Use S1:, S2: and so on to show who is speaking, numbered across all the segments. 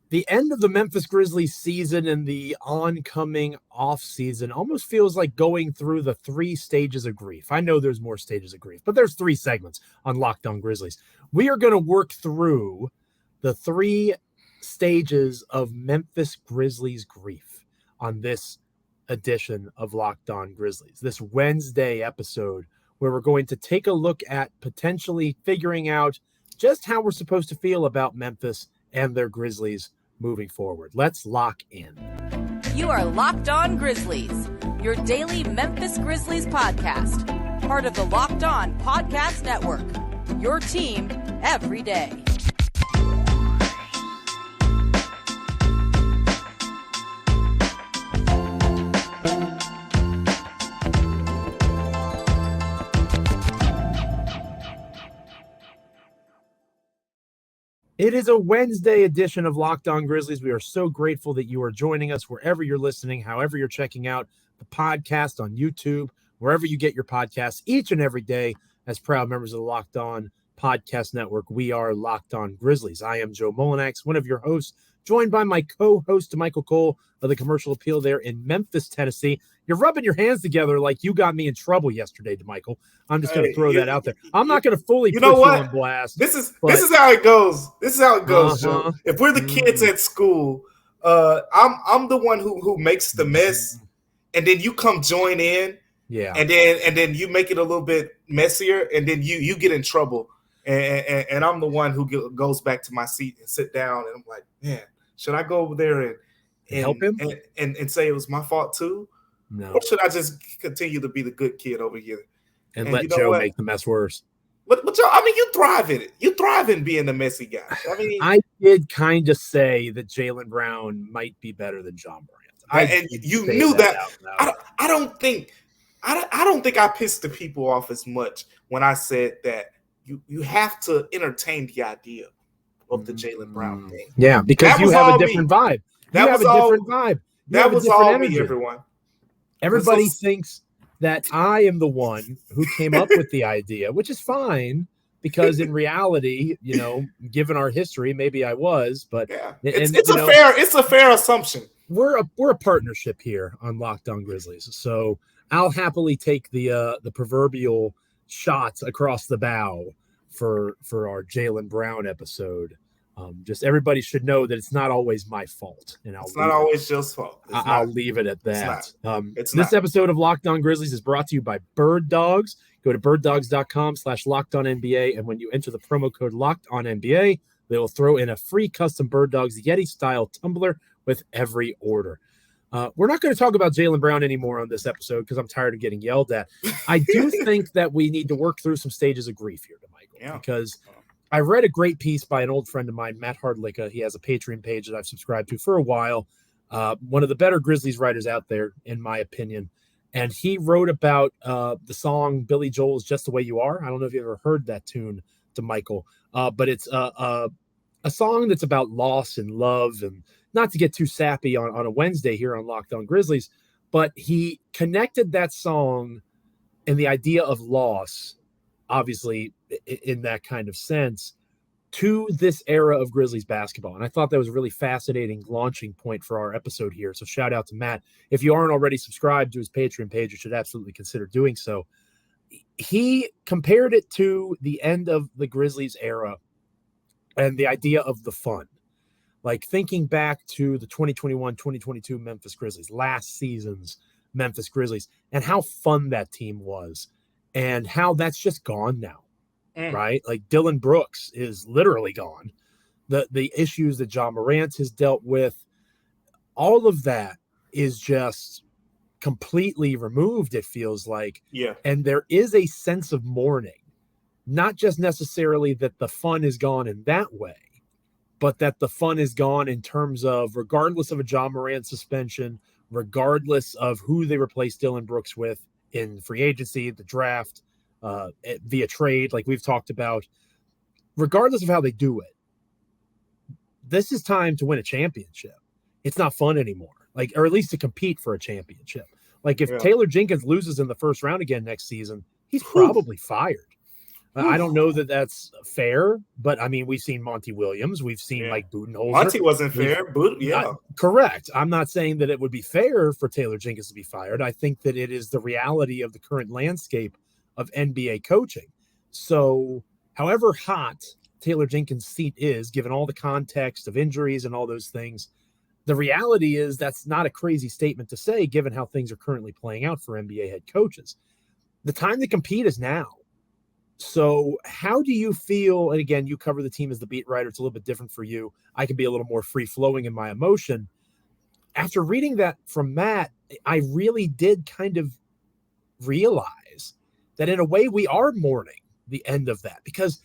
S1: The end of the Memphis Grizzlies season and the oncoming offseason almost feels like going through the 3 stages of grief. I know there's more stages of grief, but there's 3 segments on Locked On Grizzlies. We are going to work through the 3 stages of Memphis Grizzlies grief on this edition of Locked On Grizzlies, this Wednesday episode, where we're going to take a look at potentially figuring out just how we're supposed to feel about Memphis and their Grizzlies moving forward. Let's lock in.
S2: You are Locked On Grizzlies, your daily Memphis Grizzlies podcast, part of the Locked On Podcast Network, your team every day.
S1: It is a Wednesday edition of Locked On Grizzlies. We are so grateful that you are joining us wherever you're listening, however you're checking out the podcast on YouTube, wherever you get your podcasts each and every day. As proud members of the Locked On Podcast Network, we are Locked On Grizzlies. I am Joe Mullinax, one of your hosts, joined by my co-host, Damichael Cole of the Commercial Appeal there in Memphis, Tennessee. You're rubbing your hands together like you got me in trouble yesterday, Damichael. I'm just going to throw that out there. I'm not going to fully put you on blast.
S3: This is how it goes. This is how it goes, Joe. If we're the kids at school, I'm the one who makes the mess, and then you come join in, and then you make it a little bit messier, and then you get in trouble, and I'm the one who goes back to my seat and sit down, and I'm like, man, should I go over there and
S1: help him
S3: and say it was my fault too?
S1: No.
S3: Or should I just continue to be the good kid over here
S1: and let Joe make the mess worse?
S3: But Joe, I mean, you thrive in it. You thrive in being the messy guy. I mean,
S1: I did kind of say that Jaylen Brown might be better than John Morant.
S3: And you knew that. I don't think I pissed the people off as much when I said that you have to entertain the idea of the Jaylen Brown thing.
S1: Yeah, because you have a different vibe. You have a different vibe.
S3: That was all me, everyone.
S1: Everybody thinks that I am the one who came up with the idea, which is fine because in reality, given our history, maybe I was, but
S3: it's a fair assumption.
S1: We're a partnership here on Locked On Grizzlies, so I'll happily take the proverbial shots across the bow for our Jaylen Brown episode. Just everybody should know that it's not always my fault, and
S3: it's not always Joe's fault.
S1: I'll leave it at that.
S3: This
S1: episode of Locked On Grizzlies is brought to you by Bird Dogs. Go to birddogs.com/LockedOnNBA, and when you enter the promo code LockedOnNBA, they will throw in a free custom Bird Dogs Yeti style tumbler with every order. We're not going to talk about Jaylen Brown anymore on this episode because I'm tired of getting yelled at. I do think that we need to work through some stages of grief here, Damichael, because I read a great piece by an old friend of mine, Matt Hardlicka. He has a Patreon page that I've subscribed to for a while. One of the better Grizzlies writers out there, in my opinion. And he wrote about the song Billy Joel's Just the Way You Are. I don't know if you ever heard that tune, Damichael, but it's a song that's about loss and love, and not to get too sappy on a Wednesday here on Locked On Grizzlies, but he connected that song and the idea of loss, obviously in that kind of sense, to this era of Grizzlies basketball. And I thought that was a really fascinating launching point for our episode here. So shout out to Matt. If you aren't already subscribed to his Patreon page, you should absolutely consider doing so. He compared it to the end of the Grizzlies era and the idea of the fun. Like thinking back to the 2021-2022 Memphis Grizzlies, last season's Memphis Grizzlies, and how fun that team was and how that's just gone now. Right? Like Dillon Brooks is literally gone. The issues that John Morant has dealt with, all of that is just completely removed, it feels like.
S3: Yeah.
S1: And there is a sense of mourning, not just necessarily that the fun is gone in that way, but that the fun is gone in terms of, regardless of a John Morant suspension, regardless of who they replace Dillon Brooks with in free agency, the draft, via trade, like we've talked about, regardless of how they do it, this is time to win a championship. It's not fun anymore, like, or at least to compete for a championship. Like if Taylor Jenkins loses in the first round again next season, he's probably fired. I don't know that that's fair, but I mean, we've seen Monty Williams. We've seen Mike Budenholzer.
S3: Monty wasn't fair, but
S1: correct. I'm not saying that it would be fair for Taylor Jenkins to be fired. I think that it is the reality of the current landscape of NBA coaching. So however hot Taylor Jenkins' seat is, given all the context of injuries and all those things, the reality is that's not a crazy statement to say, given how things are currently playing out for NBA head coaches. The time to compete is now. So how do you feel? And again, you cover the team as the beat writer. It's a little bit different for you. I can be a little more free flowing in my emotion. After reading that from Matt, I really did kind of realize that in a way we are mourning the end of that, because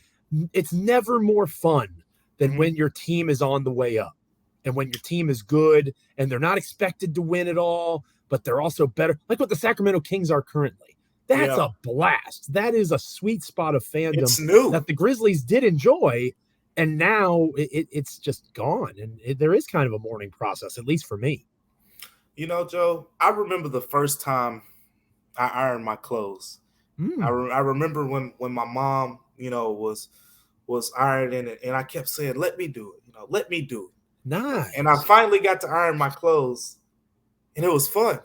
S1: it's never more fun than when your team is on the way up and when your team is good and they're not expected to win at all, but they're also better, like what the Sacramento Kings are currently. That's a blast. That is a sweet spot of fandom that the Grizzlies did enjoy, and now it's just gone. And there is kind of a mourning process, at least for me.
S3: You know, Joe, I remember the first time I ironed my clothes. I remember when my mom, was ironing it, and I kept saying, "Let me do it. Let me do it."
S1: Nice.
S3: And I finally got to iron my clothes, and it was fun.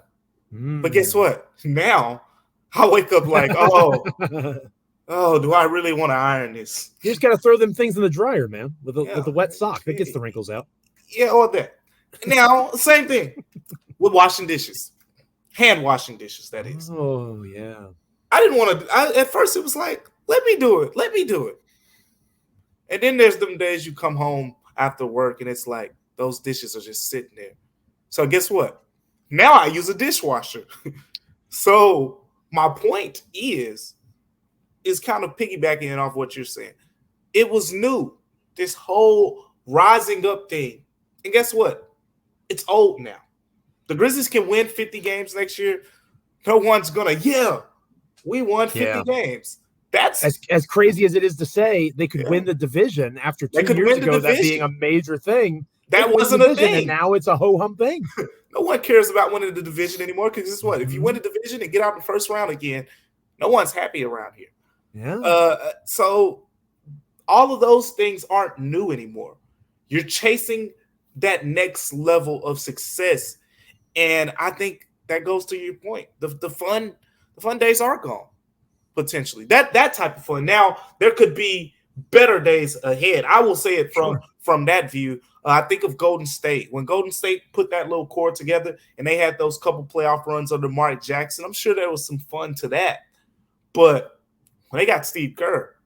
S3: But guess what? Now I wake up like, do I really want to iron this?
S1: You just got to throw them things in the dryer, man, with the wet sock. That gets the wrinkles out.
S3: Yeah, all that. Now, same thing with washing dishes. Hand washing dishes, that is.
S1: Oh, yeah.
S3: I didn't want to. At first, it was like, let me do it. Let me do it. And then there's them days you come home after work, and it's like those dishes are just sitting there. So guess what? Now I use a dishwasher. So my point is kind of piggybacking off what you're saying. It was new, this whole rising up thing. And guess what? It's old now. The Grizzlies can win 50 games next year. No one's going to, we won 50 games. That's
S1: as crazy as it is to say, they could win the division after 2 years ago, that being a major thing.
S3: That wasn't a thing.
S1: And now it's a ho-hum thing.
S3: No one cares about winning the division anymore, because guess what? If you win the division and get out in the first round again, no one's happy around here.
S1: Yeah.
S3: So all of those things aren't new anymore. You're chasing that next level of success. And I think that goes to your point. The fun days are gone, potentially. That type of fun. Now, there could be better days ahead. I will say it from that view. I think of Golden State. When Golden State put that little core together and they had those couple playoff runs under Mark Jackson, I'm sure there was some fun to that. But when they got Steve Kerr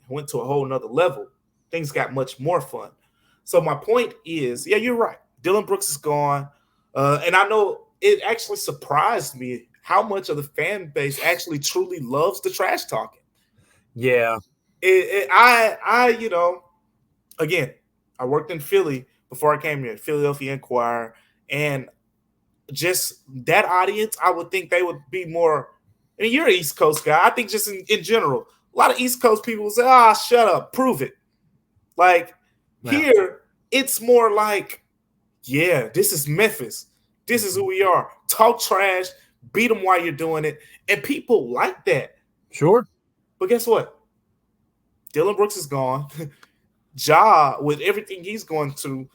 S3: and went to a whole nother level, things got much more fun. So my point is, you're right. Dillon Brooks is gone. And I know it actually surprised me how much of the fan base actually truly loves the trash talking.
S1: Yeah.
S3: Again, I worked in Philly before I came here, Philadelphia Inquirer, and just that audience, I would think they would be more. I mean, you're an East Coast guy. I think just in general, a lot of East Coast people will say, shut up, prove it. Like here, it's more like, this is Memphis. This is who we are. Talk trash, beat them while you're doing it. And people like that.
S1: Sure.
S3: But guess what? Dillon Brooks is gone. Ja, with everything he's going through,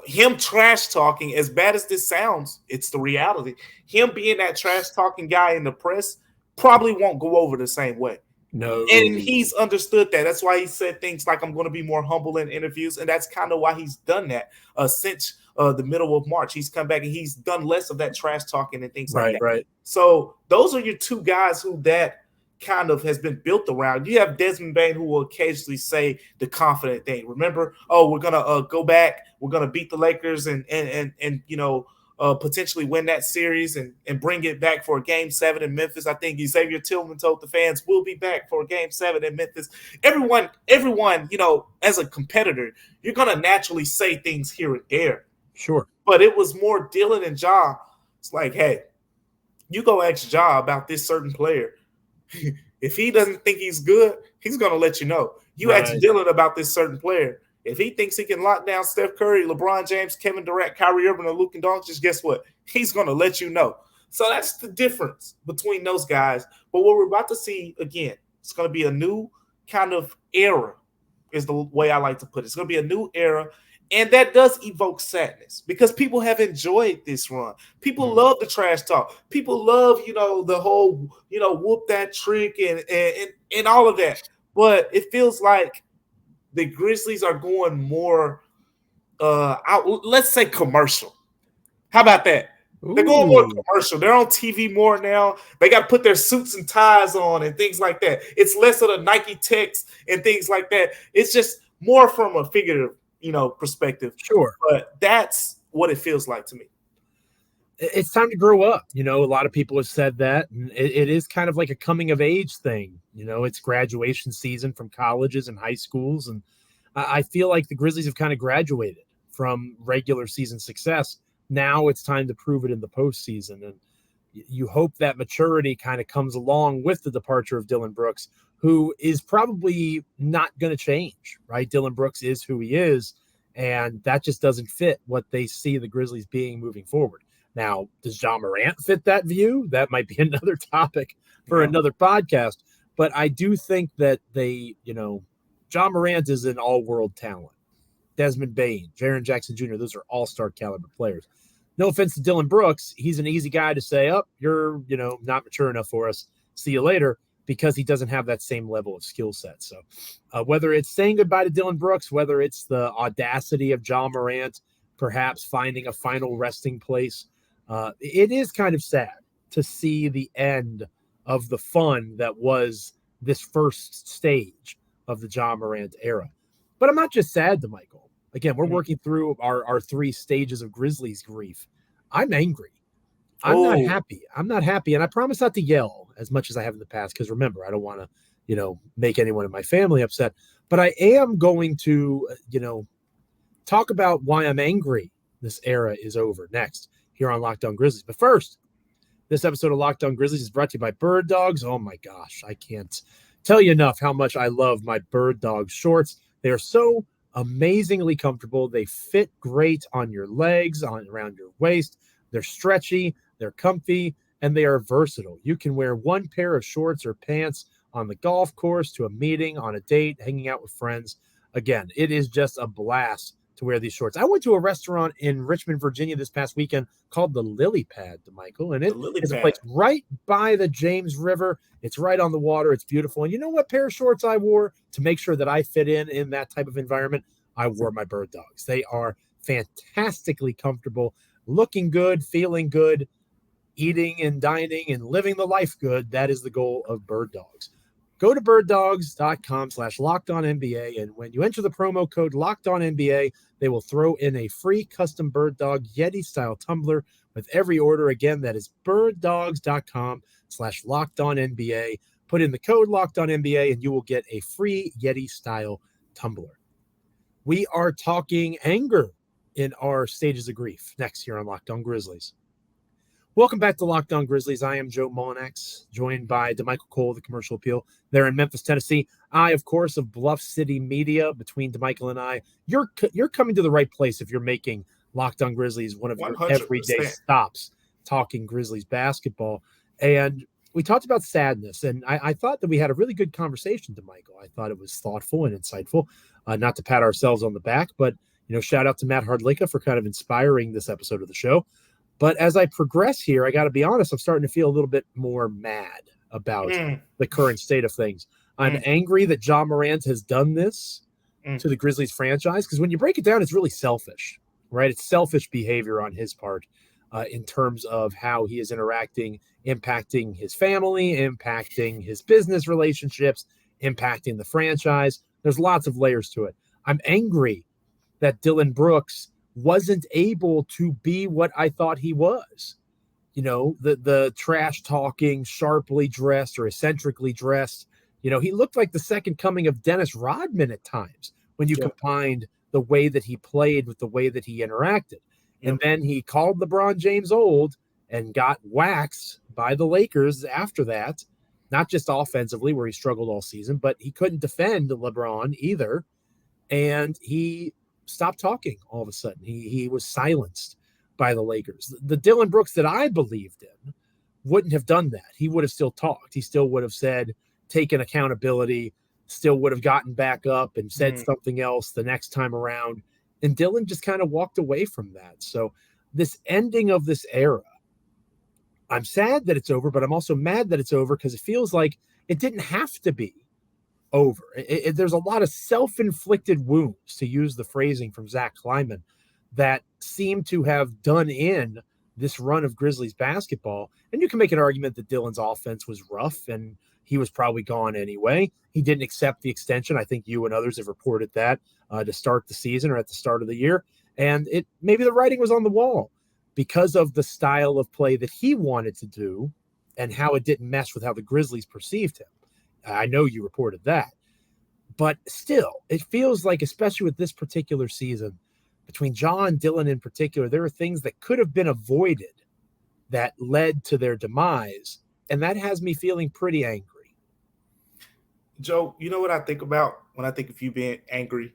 S3: him trash talking, as bad as this sounds, it's the reality. Him being that trash talking guy in the press probably won't go over the same way.
S1: No.
S3: And he's understood that. That's why he said things like, I'm going to be more humble in interviews. And that's kind of why he's done that since the middle of March. He's come back and he's done less of that trash talking and things like that.
S1: Right.
S3: So those are your two guys who that kind of has been built around. You have Desmond Bane, who will occasionally say the confident thing. Remember, we're gonna go back, we're gonna beat the Lakers and potentially win that series and bring it back for a Game 7 in Memphis. I think Xavier Tillman told the fans, we'll be back for a Game 7 in Memphis. Everyone, as a competitor, you're gonna naturally say things here and there.
S1: Sure.
S3: But it was more Dillon and Ja. It's like, hey, you go ask Ja about this certain player. If he doesn't think he's good, he's going to let you know. You ask Dillon about this certain player. If he thinks he can lock down Steph Curry, LeBron James, Kevin Durant, Kyrie Irving, or Luka Doncic, guess what? He's going to let you know. So that's the difference between those guys. But what we're about to see, again, it's going to be a new kind of era is the way I like to put it. It's going to be a new era. And that does evoke sadness because people have enjoyed this run. People love the trash talk. People love, the whole, whoop that trick and all of that. But it feels like the Grizzlies are going more, let's say commercial. How about that? Ooh. They're going more commercial. They're on TV more now. They got to put their suits and ties on and things like that. It's less of the Nike text and things like that. It's just more from a figurative, perspective.
S1: Sure.
S3: But that's what it feels like to me.
S1: It's time to grow up. A lot of people have said that. And it is kind of like a coming of age thing. It's graduation season from colleges and high schools. And I feel like the Grizzlies have kind of graduated from regular season success. Now it's time to prove it in the postseason. And you hope that maturity kind of comes along with the departure of Dillon Brooks, who is probably not going to change, right? Dillon Brooks is who he is, and that just doesn't fit what they see the Grizzlies being moving forward. Now, does Ja Morant fit that view? That might be another topic for another podcast, but I do think that Ja Morant is an all-world talent. Desmond Bane, Jaren Jackson Jr., those are all-star caliber players. No offense to Dillon Brooks, he's an easy guy to say, you're, not mature enough for us. See you later. Because he doesn't have that same level of skill set. So whether it's saying goodbye to Dillon Brooks, whether it's the audacity of Ja Morant, perhaps finding a final resting place, it is kind of sad to see the end of the fun that was this first stage of the Ja Morant era. But I'm not just sad, Damichael. Again, we're working through our 3 stages of Grizzlies grief. I'm angry. I'm not happy. I'm not happy. And I promise not to yell as much as I have in the past, because remember, I don't want to, make anyone in my family upset. But I am going to, talk about why I'm angry this era is over next here on Locked On Grizzlies. But first, this episode of Locked On Grizzlies is brought to you by Bird Dogs. Oh my gosh, I can't tell you enough how much I love my Bird Dog shorts. They are so amazingly comfortable. They fit great on your legs, around your waist. They're stretchy. They're comfy, and they are versatile. You can wear one pair of shorts or pants on the golf course, to a meeting, on a date, hanging out with friends. Again, it is just a blast to wear these shorts. I went to a restaurant in Richmond, Virginia this past weekend called the Lily Pad, Damichael, and it is a place right by the James River. It's right on the water. It's beautiful. And you know what pair of shorts I wore to make sure that I fit in that type of environment? I wore my Bird Dogs. They are fantastically comfortable, looking good, feeling good, eating and dining and living the life good. That is the goal of Bird Dogs. Go to birddogs.com/LockedOnNBA, and when you enter the promo code LockedOnNBA, they will throw in a free custom Bird Dog Yeti-style tumbler with every order. Again, that is birddogs.com/LockedOnNBA. Put in the code LockedOnNBA, and you will get a free Yeti-style tumbler. We are talking anger in our stages of grief next here on Locked On Grizzlies. Welcome back to Locked On Grizzlies. I am Joe Mullinax, joined by Damichael Cole of the Commercial Appeal. They're in Memphis, Tennessee. I, of course, of Bluff City Media. Between Damichael and I, you're coming to the right place if you're making Locked On Grizzlies one of your 100%. Everyday stops, talking Grizzlies basketball. And we talked about sadness, and I thought that we had a really good conversation, Damichael. I thought it was thoughtful and insightful. Not to pat ourselves on the back, but shout out to Matt Hardlicka for kind of inspiring this episode of the show. But as I progress here, I got to be honest, I'm starting to feel a little bit more mad about the current state of things. I'm angry that Ja Morant has done this to the Grizzlies franchise, because when you break it down, it's really selfish, right? It's selfish behavior on his part in terms of how he is interacting, impacting his family, impacting his business relationships, impacting the franchise. There's lots of layers to it. I'm angry that Dillon Brooks wasn't able to be what I thought he was. The trash talking, sharply dressed or eccentrically dressed. He looked like the second coming of Dennis Rodman at times when you combined the way that he played with the way that he interacted. And then he called LeBron James old and got waxed by the Lakers after that, not just offensively where he struggled all season, but he couldn't defend LeBron either. And he stopped talking all of a sudden. He was silenced by the Lakers. The Dillon Brooks that I believed in wouldn't have done that. He would have still talked. He still would have said, taken accountability, still would have gotten back up and said something else the next time around. And Dillon just kind of walked away from that. So this ending of this era, I'm sad that it's over, but I'm also mad that it's over because it feels like it didn't have to be over. There's a lot of self-inflicted wounds, to use the phrasing from Zach Kleiman, that seem to have done in this run of Grizzlies basketball. And you can make an argument that Dillon's offense was rough and he was probably gone anyway. He didn't accept the extension. I think you and others have reported that to start the season or at the start of the year. And maybe the writing was on the wall because of the style of play that he wanted to do and how it didn't mesh with how the Grizzlies perceived him. I know you reported that. But still, it feels like, especially with this particular season, between John and Dillon in particular, there are things that could have been avoided that led to their demise. And that has me feeling pretty angry.
S3: Joe, you know what I think about when I think of you being angry?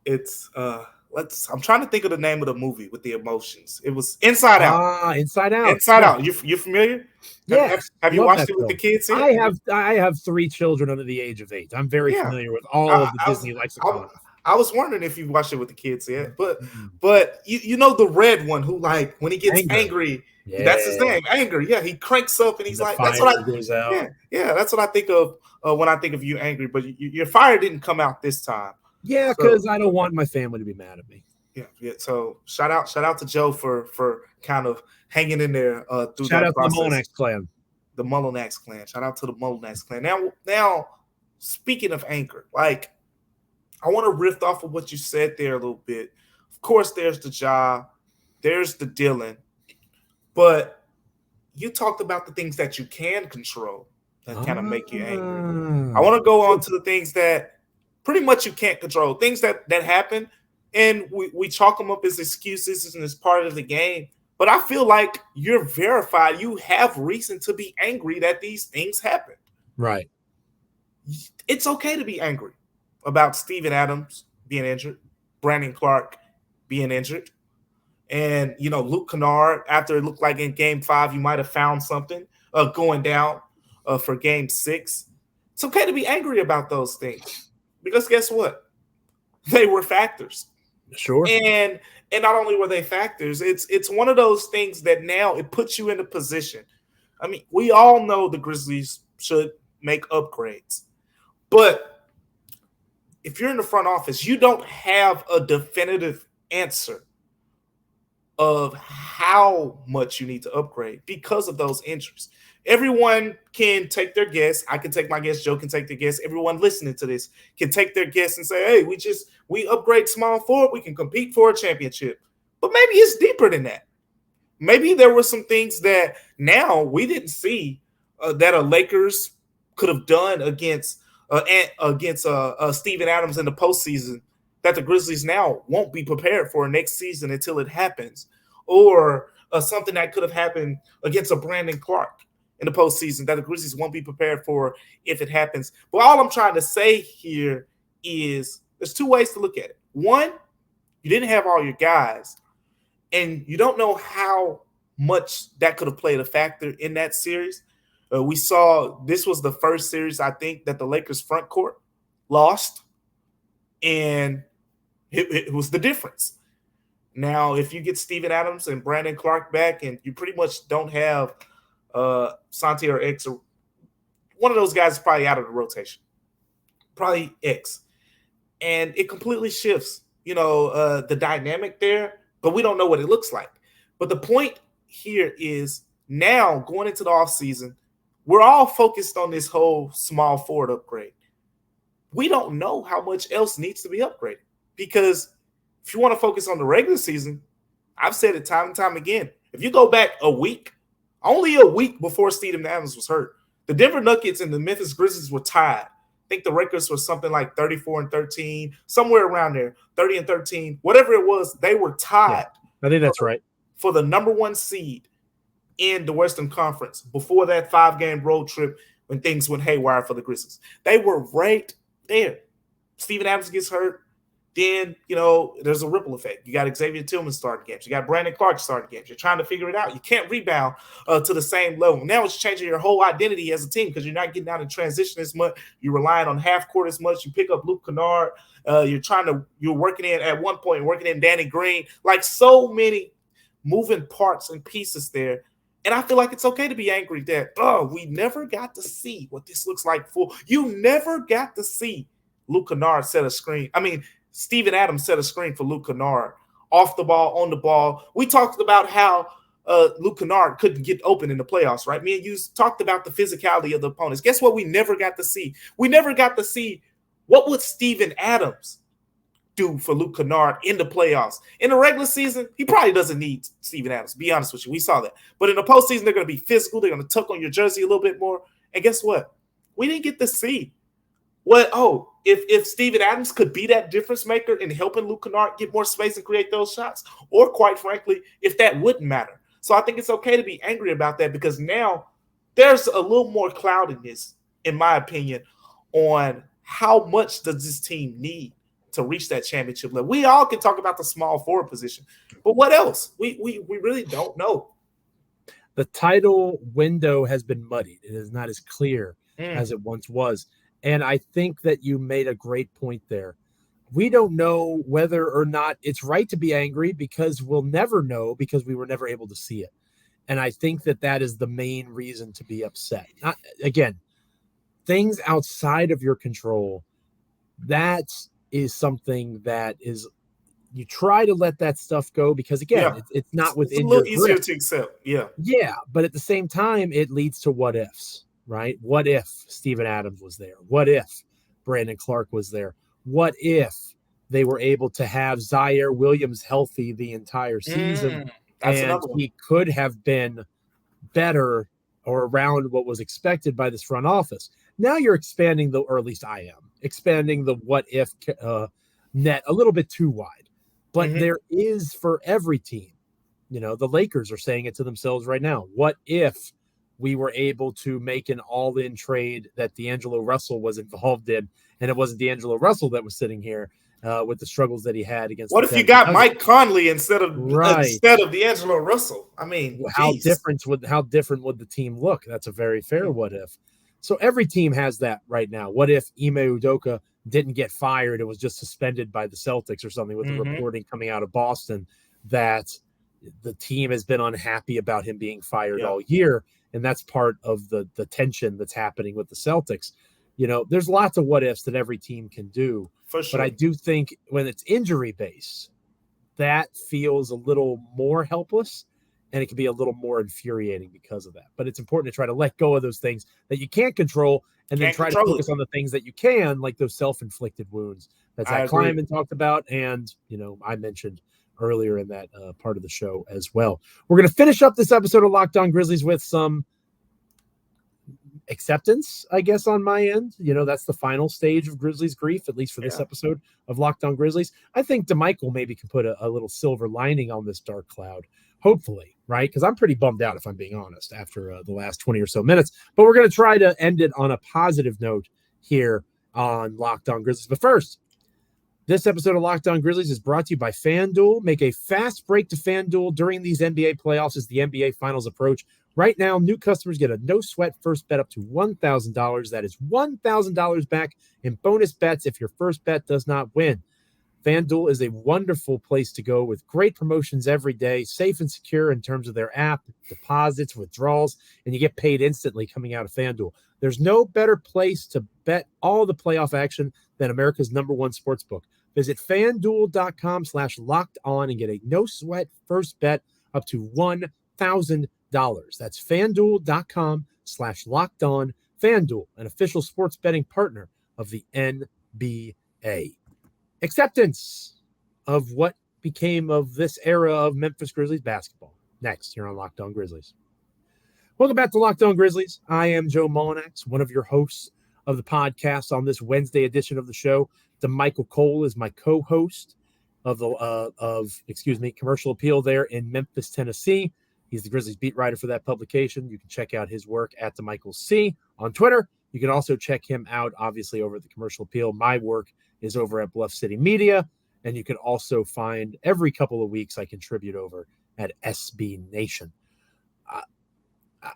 S3: It's I'm trying to think of the name of the movie with the emotions. It was Inside Out.
S1: Inside Out.
S3: Inside Out. You familiar?
S1: Yes.
S3: Have you watched it with the kids yet?
S1: I have 3 children under the age of 8. I'm very familiar with all of the Disney lexicon.
S3: I was wondering if you watched it with the kids yet, but you know the red one who, like, when he gets angry, that's his name, Anger. Yeah, he cranks up and he's like, that's what I goes out. Yeah, that's what I think of when I think of you angry. But your fire didn't come out this time.
S1: Yeah, because I don't want my family to be mad at me.
S3: Yeah. So shout out to Joe for kind of hanging in there through
S1: shout
S3: that
S1: out
S3: process.
S1: To the Mullinax clan.
S3: The Mullinax clan. Shout out to the Mullinax clan. Now, speaking of anger, like, I want to riff off of what you said there a little bit. Of course, there's the Ja, there's the Dillon, but you talked about the things that you can control that kind of make you angry. I want to go on to the things that pretty much you can't control, things that happen, and we chalk them up as excuses and as part of the game. But I feel like you're verified. You have reason to be angry that these things happen.
S1: Right.
S3: It's okay to be angry about Steven Adams being injured, Brandon Clark being injured, and, Luke Kennard, after it looked like in Game 5 you might have found something going down for Game 6. It's okay to be angry about those things because guess what? They were factors.
S1: Sure.
S3: And not only were they factors, it's one of those things that now it puts you in a position. I mean, we all know the Grizzlies should make upgrades, but if you're in the front office, you don't have a definitive answer of how much you need to upgrade because of those injuries. Everyone can take their guess. I can take my guess. Joe can take their guess. Everyone listening to this can take their guess and say, hey, we upgrade small forward. We can compete for a championship. But maybe it's deeper than that. Maybe there were some things that now we didn't see that a Lakers could have done against Steven Adams in the postseason that the Grizzlies now won't be prepared for next season until it happens, or something that could have happened against a Brandon Clark in the postseason that the Grizzlies won't be prepared for if it happens. But all I'm trying to say here is there's 2 ways to look at it. One, you didn't have all your guys, and you don't know how much that could have played a factor in that series. We saw this was the first series, I think, that the Lakers front court lost, and it was the difference. Now, if you get Steven Adams and Brandon Clark back and you pretty much don't have Santi or X, or one of those guys is probably out of the rotation, probably X, and it completely shifts, the dynamic there, but we don't know what it looks like. But the point here is now going into the offseason, we're all focused on this whole small forward upgrade. We don't know how much else needs to be upgraded because if you want to focus on the regular season, I've said it time and time again. If you go back only a week before Steven Adams was hurt, the Denver Nuggets and the Memphis Grizzlies were tied. I think the records were something like 34-13, somewhere around there, 30-13, whatever it was, they were tied.
S1: Yeah, I think that's right.
S3: For the number 1 seed in the Western Conference before that 5-game road trip when things went haywire for the Grizzlies. They were right there. Steven Adams gets hurt. then, there's a ripple effect. You got Xavier Tillman starting games. You got Brandon Clark starting games. You're trying to figure it out. You can't rebound to the same level. Now it's changing your whole identity as a team because you're not getting out in transition as much. You're relying on half court as much. You pick up Luke Kennard. You're working in at one point, working in Danny Green. Like so many moving parts and pieces there. And I feel like it's okay to be angry that, we never got to see what this looks like you never got to see Luke Kennard set a screen. I mean, Steven Adams set a screen for Luke Kennard off the ball, on the ball. We talked about how Luke Kennard couldn't get open in the playoffs, right? Me and you talked about the physicality of the opponents. Guess what we never got to see? We never got to see what would Steven Adams do for Luke Kennard in the playoffs. In the regular season, he probably doesn't need Steven Adams, to be honest with you. We saw that. But in the postseason, they're going to be physical. They're going to tuck on your jersey a little bit more. And guess what? We didn't get to see if Steven Adams could be that difference maker in helping Luke Kennard get more space and create those shots, or quite frankly, if that wouldn't matter. So I think it's okay to be angry about that because now there's a little more cloudiness, in my opinion, on how much does this team need to reach that championship level. We all can talk about the small forward position, but what else? We really don't know.
S1: The title window has been muddied. It is not as clear as it once was. And I think that you made a great point there. We don't know whether or not it's right to be angry because we'll never know because we were never able to see it. And I think that is the main reason to be upset. Again, things outside of your control, that is something that is, you try to let that stuff go because, again, it's not within your grip.
S3: It's a little easier to accept,
S1: Yeah, but at the same time, it leads to what ifs. Right? What if Steven Adams was there? What if Brandon Clark was there? What if they were able to have Zaire Williams healthy the entire season and he could have been better or around what was expected by this front office? Now you're expanding or at least I am, expanding the what if net a little bit too wide. But there is for every team. The Lakers are saying it to themselves right now. What if we were able to make an all-in trade that D'Angelo Russell was involved in, and it wasn't D'Angelo Russell that was sitting here with the struggles that he had against.
S3: What if you got Mike Conley instead of D'Angelo Russell? I mean,
S1: how different would the team look? That's a very fair what if. So every team has that right now. What if Ime Udoka didn't get fired and was just suspended by the Celtics or something with the reporting coming out of Boston that the team has been unhappy about him being fired all year. And that's part of the tension that's happening with the Celtics. There's lots of what ifs that every team can do.
S3: For sure.
S1: But I do think when it's injury based, that feels a little more helpless and it can be a little more infuriating because of that. But it's important to try to let go of those things that you can't control and then try to focus on the things that you can, like those self-inflicted wounds that Zach Kleiman talked about. And, I mentioned earlier in that part of the show as well. We're going to finish up this episode of Locked On Grizzlies with some acceptance, I guess, on my end. That's the final stage of Grizzlies grief, at least for this episode of Locked On Grizzlies. I think Damichael maybe can put a little silver lining on this dark cloud, hopefully, right? Because I'm pretty bummed out, if I'm being honest, after the last 20 or so minutes. But we're going to try to end it on a positive note here on Locked On Grizzlies. But first, this episode of Locked On Grizzlies is brought to you by FanDuel. Make a fast break to FanDuel during these NBA playoffs as the NBA Finals approach. Right now, new customers get a no-sweat first bet up to $1,000. That is $1,000 back in bonus bets if your first bet does not win. FanDuel is a wonderful place to go with great promotions every day, safe and secure in terms of their app, deposits, withdrawals, and you get paid instantly coming out of FanDuel. There's no better place to bet all the playoff action than America's #1 sportsbook. Visit FanDuel.com/lockedon and get a no-sweat first bet up to $1,000. That's FanDuel.com/lockedon. FanDuel, an official sports betting partner of the NBA. Acceptance of what became of this era of Memphis Grizzlies basketball. Next, here on Locked On Grizzlies. Welcome back to Locked On Grizzlies. I am Joe Mullinax, one of your hosts of the podcast on this Wednesday edition of the show. Damichael Cole is my co-host of Commercial Appeal there in Memphis, Tennessee. He's the Grizzlies beat writer for that publication. You can check out his work at Damichael C on Twitter. You can also check him out, obviously, over at the Commercial Appeal. My work is over at Bluff City Media. And you can also find every couple of weeks I contribute over at SB Nation.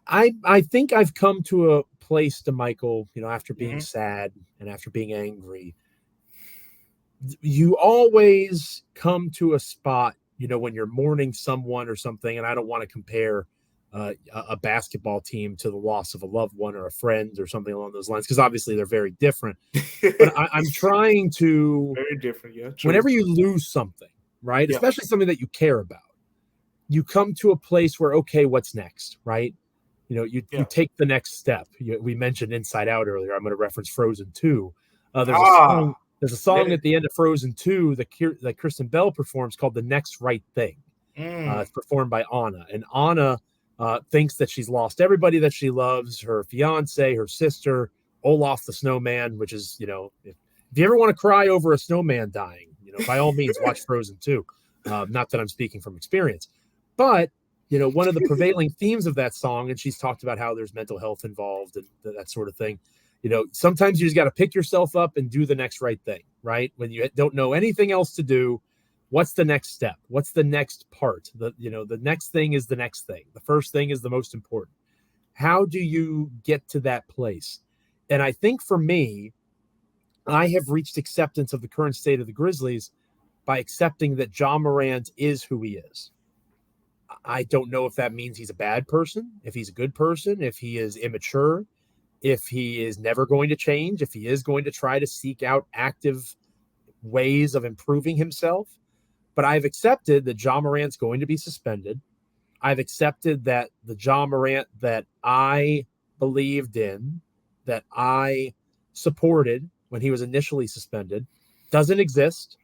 S1: I think I've come to a place, Damichael, after being sad and after being angry, you always come to a spot, when you're mourning someone or something, and I don't want to compare a basketball team to the loss of a loved one or a friend or something along those lines, because obviously they're very different. But I'm trying to
S3: very different, yeah. True.
S1: Whenever you lose something, right, especially something that you care about, you come to a place where, okay, what's next, right? You take the next step. We mentioned Inside Out earlier. I'm going to reference Frozen 2. There's a song at the end of Frozen 2 that Kristen Bell performs called The Next Right Thing. It's performed by Anna. And Anna thinks that she's lost everybody that she loves, her fiance, her sister, Olaf the snowman, which is, if you ever want to cry over a snowman dying, by all means, watch Frozen 2. Not that I'm speaking from experience. But, one of the prevailing themes of that song, and she's talked about how there's mental health involved and that sort of thing. Sometimes you just got to pick yourself up and do the next right thing, right? When you don't know anything else to do, what's the next step? What's the next part? The next thing is the next thing. The first thing is the most important. How do you get to that place? And I think for me, I have reached acceptance of the current state of the Grizzlies by accepting that Ja Morant is who he is. I don't know if that means he's a bad person, if he's a good person, if he is immature, if he is never going to change, if he is going to try to seek out active ways of improving himself. But I've accepted that Ja Morant's going to be suspended. I've accepted that the Ja Morant that I believed in, that I supported when he was initially suspended, doesn't exist.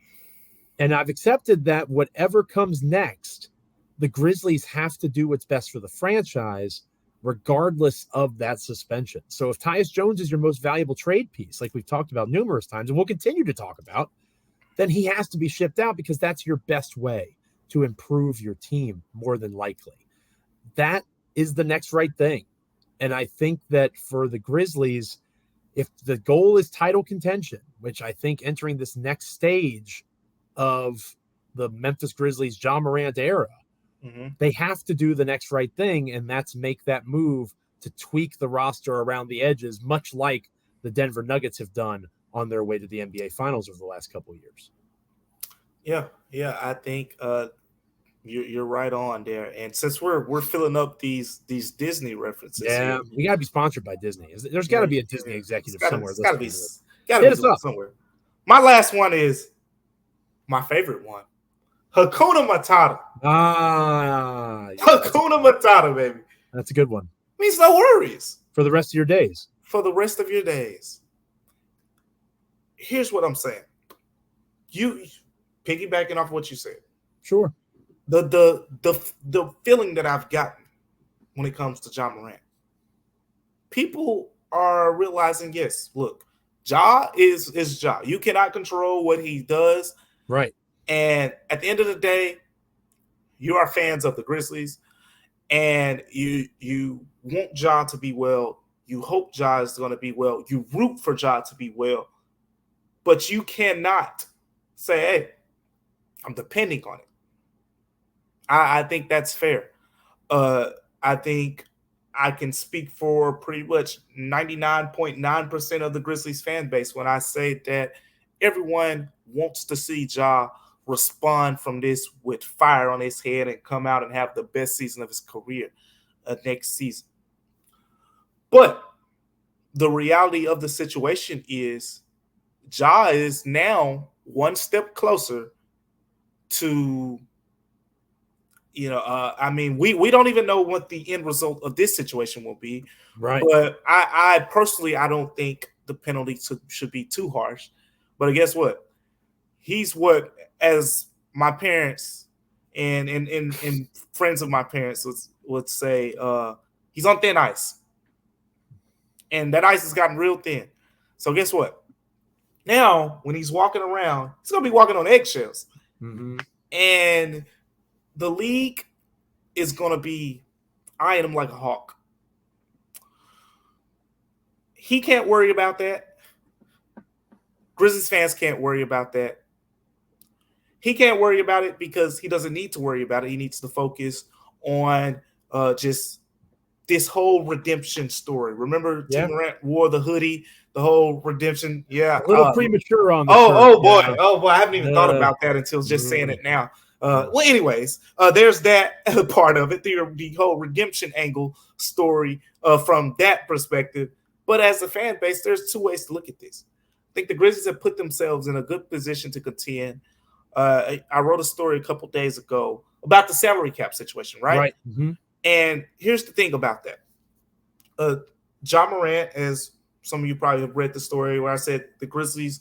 S1: And I've accepted that whatever comes next, the Grizzlies have to do what's best for the franchise, regardless of that suspension. So if Tyus Jones is your most valuable trade piece, like we've talked about numerous times, and we'll continue to talk about, then he has to be shipped out because that's your best way to improve your team, more than likely. That is the next right thing. And I think that for the Grizzlies, if the goal is title contention, which I think entering this next stage of the Memphis Grizzlies Ja Morant era, they have to do the next right thing, and that's make that move to tweak the roster around the edges, much like the Denver Nuggets have done on their way to the NBA Finals over the last couple of years.
S3: Yeah, I think you're right on there. And since we're filling up these Disney references, here,
S1: we got to be sponsored by Disney. There's got to be a Disney executive somewhere.
S3: Got to be somewhere. My last one is my favorite one. Hakuna Matata. Hakuna Matata, baby.
S1: That's a good one.
S3: Means no worries.
S1: For the rest of your days.
S3: For the rest of your days. Here's what I'm saying. You piggybacking off what you said.
S1: Sure.
S3: The feeling that I've gotten when it comes to Ja Morant. People are realizing, yes, look, Ja is Ja. You cannot control what he does.
S1: Right.
S3: And at the end of the day, you are fans of the Grizzlies, and you want Ja to be well. You hope Ja is going to be well. You root for Ja to be well. But you cannot say, hey, I'm depending on it. I think that's fair. I think I can speak for pretty much 99.9% of the Grizzlies fan base when I say that everyone wants to see Ja respond from this with fire on his head and come out and have the best season of his career next season. But the reality of the situation is Ja is now one step closer to, we don't even know what the end result of this situation will be.
S1: Right.
S3: But I personally, I don't think the penalty should be too harsh. But guess what? He's what, as my parents and friends of my parents would say, he's on thin ice. And that ice has gotten real thin. So guess what? Now, when he's walking around, he's going to be walking on eggshells.
S1: Mm-hmm.
S3: And the league is going to be eyeing him like a hawk. He can't worry about that. Grizzlies fans can't worry about that. he can't worry about it because he doesn't need to worry about it. He needs to focus on just this whole redemption story. Remember, Morant wore the hoodie, the whole redemption. Yeah,
S1: a little premature on the shirt.
S3: Oh boy, I haven't even thought about that until just saying it now. Well, anyways, there's that part of it, the whole redemption angle story from that perspective. But as a fan base, there's two ways to look at this. I think the Grizzlies have put themselves in a good position to contend. I wrote a story a couple days ago about the salary cap situation, right?
S1: Right. Mm-hmm.
S3: And here's the thing about that. Ja Morant, as some of you probably have read the story where I said the Grizzlies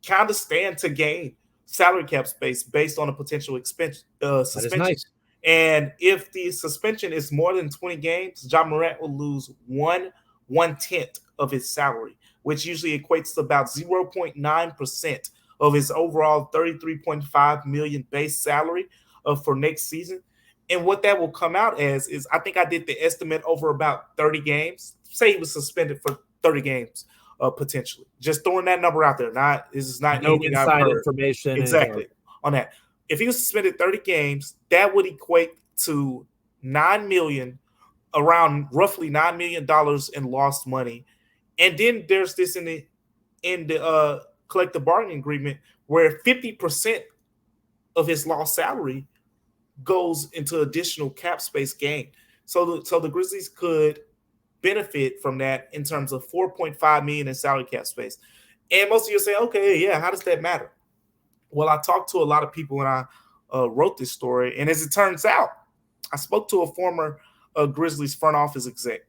S3: kind of stand to gain salary cap space based on a potential suspension.
S1: That is nice.
S3: And if the suspension is more than 20 games, Ja Morant will lose 1/10 of his salary, which usually equates to about 0.9% of his overall $33.5 million base salary for next season. And what that will come out as is, I think I did the estimate over about 30 games. Say he was suspended for 30 games, potentially. Just throwing that number out there. This is not
S1: no inside information.
S3: Exactly on that. If he was suspended 30 games, that would equate to around roughly $9 million in lost money. And then there's this in the collective bargaining agreement where 50% of his lost salary goes into additional cap space gain. So the Grizzlies could benefit from that in terms of $4.5 million in salary cap space. And most of you say, okay, yeah, how does that matter? Well, I talked to a lot of people when I wrote this story, and as it turns out, I spoke to a former Grizzlies front office exec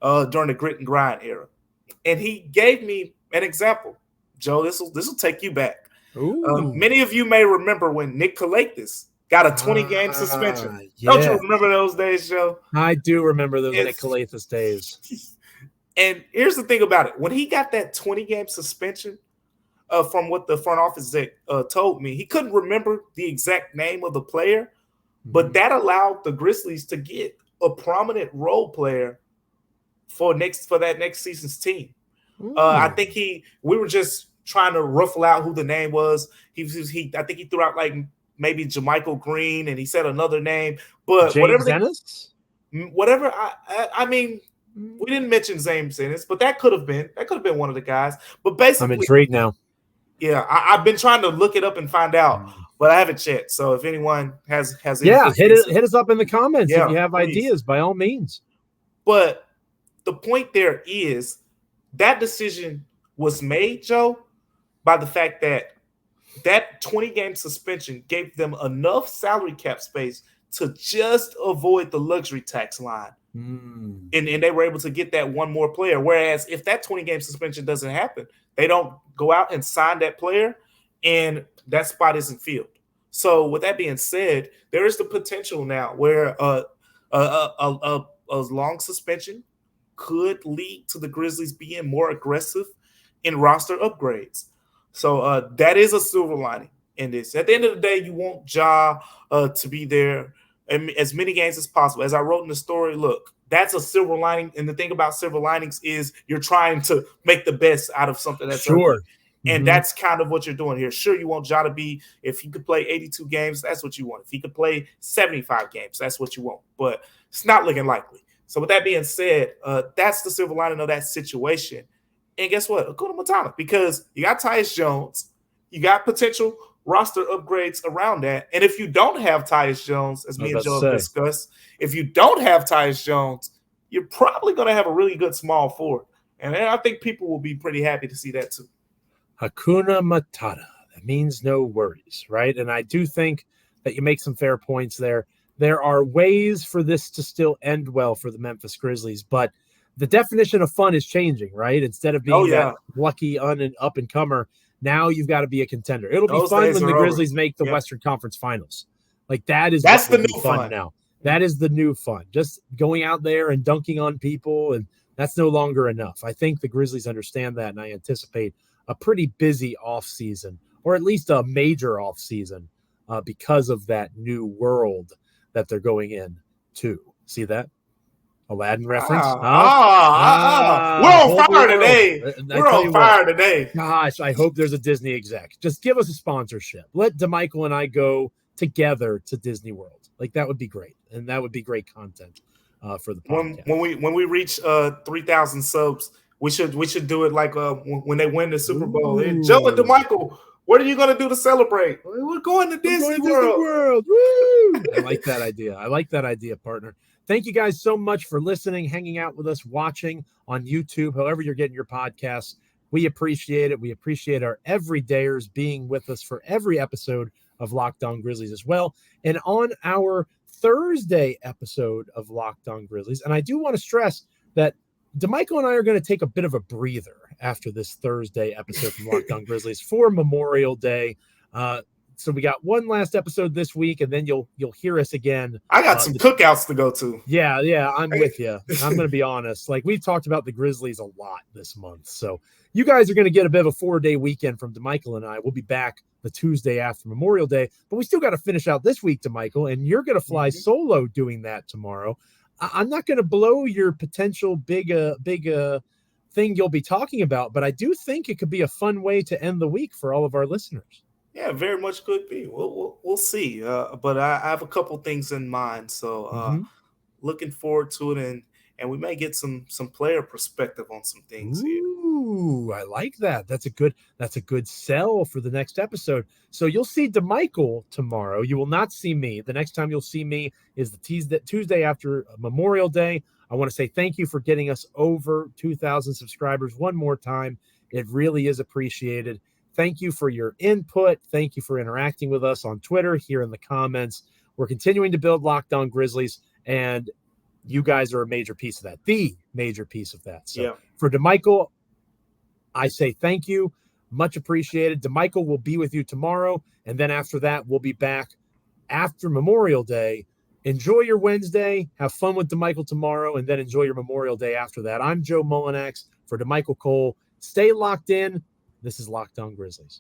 S3: during the grit and grind era, and he gave me an example. Joe, this will take you back. Many of you may remember when Nick Kalathis got a 20-game suspension. Yeah. Don't you remember those days, Joe?
S1: I do remember those Nick Kalathis days.
S3: And here's the thing about it. When he got that 20-game suspension, from what the front office told me, he couldn't remember the exact name of the player, but that allowed the Grizzlies to get a prominent role player for that next season's team. I think we were just trying to ruffle out who the name was. I think he threw out like maybe Damichael Green, and he said another name, but
S1: James Ennis?
S3: Whatever. I mean, we didn't mention James Ennis, but that could have been one of the guys. But basically,
S1: I'm intrigued now.
S3: Yeah, I've been trying to look it up and find out, but I haven't checked. So if anyone has
S1: hit us up in the comments if you have
S3: please.
S1: Ideas, by all means.
S3: But the point there is that decision was made, Joe, by the fact that 20-game suspension gave them enough salary cap space to just avoid the luxury tax line. And they were able to get that one more player. Whereas if that 20-game suspension doesn't happen, they don't go out and sign that player, and that spot isn't filled. So with that being said, there is the potential now where a long suspension could lead to the Grizzlies being more aggressive in roster upgrades. So that is a silver lining in this. At the end of the day, you want Ja to be there as many games as possible. As I wrote in the story, look, that's a silver lining. And the thing about silver linings is you're trying to make the best out of something that's
S1: sure.
S3: And that's kind of what you're doing here. Sure, you want Ja to be, if he could play 82 games, that's what you want. If he could play 75 games, that's what you want. But it's not looking likely. So with that being said, that's the silver lining of that situation. And guess what? Hakuna Matata, because you got Tyus Jones, you got potential roster upgrades around that. And if you don't have Tyus Jones, as me and Joe have discussed, if you don't have Tyus Jones, you're probably going to have a really good small forward. And I think people will be pretty happy to see that too.
S1: Hakuna Matata. That means no worries, right? And I do think that you make some fair points there. There are ways for this to still end well for the Memphis Grizzlies, but the definition of fun is changing, right? Instead of being that lucky up-and-comer, now you've got to be a contender. It'll be fun when the Grizzlies make the Western Conference Finals. Like that's
S3: the new fun
S1: now. That is the new fun. Just going out there and dunking on people, and that's no longer enough. I think the Grizzlies understand that, and I anticipate a pretty busy offseason, or at least a major offseason, because of that new world that they're going in to. See that? Aladdin reference.
S3: We're on fire today. We're on fire today.
S1: Gosh, I hope there's a Disney exec. Just give us a sponsorship. Let Damichael and I go together to Disney World. Like, that would be great. And that would be great content for the podcast.
S3: When we reach 3,000 subs, we should do it like when they win the Super Bowl. Hey, Joe and Damichael, what are you going to do to celebrate? We're going to Disney World.
S1: Woo! I like that idea. Partner. Thank you guys so much for listening, hanging out with us, watching on YouTube, however you're getting your podcasts. We appreciate it. We appreciate our everydayers being with us for every episode of Locked On Grizzlies as well. And on our Thursday episode of Locked On Grizzlies, and I do want to stress that Damichael and I are going to take a bit of a breather after this Thursday episode from Locked On Grizzlies for Memorial Day. So we got one last episode this week, and then you'll hear us again.
S3: I got some cookouts to go to.
S1: Yeah, I'm with you. I'm going to be honest. Like, we've talked about the Grizzlies a lot this month. So you guys are going to get a bit of a 4-day weekend from Damichael and I. We'll be back the Tuesday after Memorial Day, but we still got to finish out this week, Damichael, and you're going to fly solo doing that tomorrow. I'm not going to blow your potential big thing you'll be talking about, but I do think it could be a fun way to end the week for all of our listeners.
S3: Yeah, very much could be. We'll see. But I have a couple things in mind, so looking forward to it, and we may get some player perspective on some things here.
S1: Ooh, I like that. That's a good sell for the next episode. So you'll see Damichael tomorrow. You will not see me. The next time you'll see me is the Tuesday after Memorial Day. I want to say thank you for getting us over 2,000 subscribers one more time. It really is appreciated. Thank you for your input. Thank you for interacting with us on Twitter, here in the comments. We're continuing to build Locked On Grizzlies, and you guys are a major piece of that, the major piece of that. So for Damichael, I say thank you. Much appreciated. Damichael will be with you tomorrow, and then after that, we'll be back after Memorial Day. Enjoy your Wednesday. Have fun with Damichael tomorrow, and then enjoy your Memorial Day after that. I'm Joe Mullinax for Damichael Cole. Stay locked in. This is Locked On Grizzlies.